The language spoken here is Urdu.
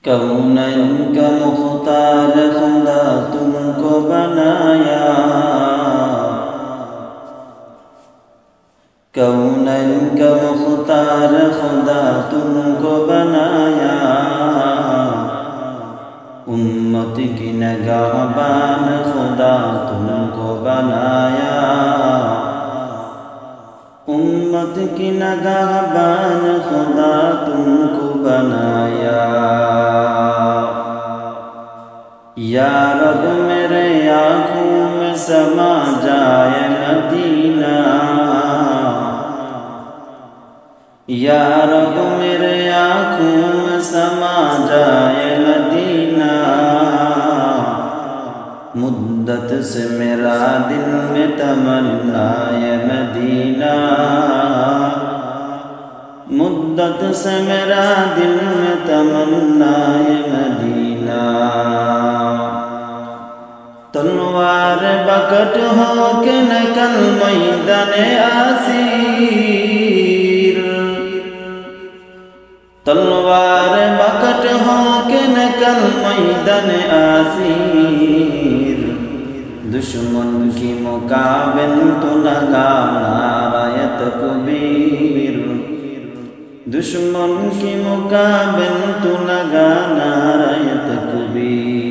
کونین کا مختار خدا تم کو بنایا، کونین کا مختار خدا تم کو بنایا، امت کی نگہبان خدا تم کو بنایا، امت کی نگہبان خدا تم کو بنایا۔ یا رب میرے آنکھوں میں سما جائے مدینہ، یا رب میرے آنکھوں میں سما جائے مدینہ، مدت سے میرا دل میں تمنا ہے مدینہ، مدت سے میرا دل میں تمنا ہے مدینہ۔ تلوار بکٹ ہو کے نکل میدان اسیر، تلوار بکٹ ہو کے نکل میدان اسیر، دشمن کی مقابل تو لگا نعرہ تکبیر، دشمن کی مقابل تو لگا نعرہ تکبیر۔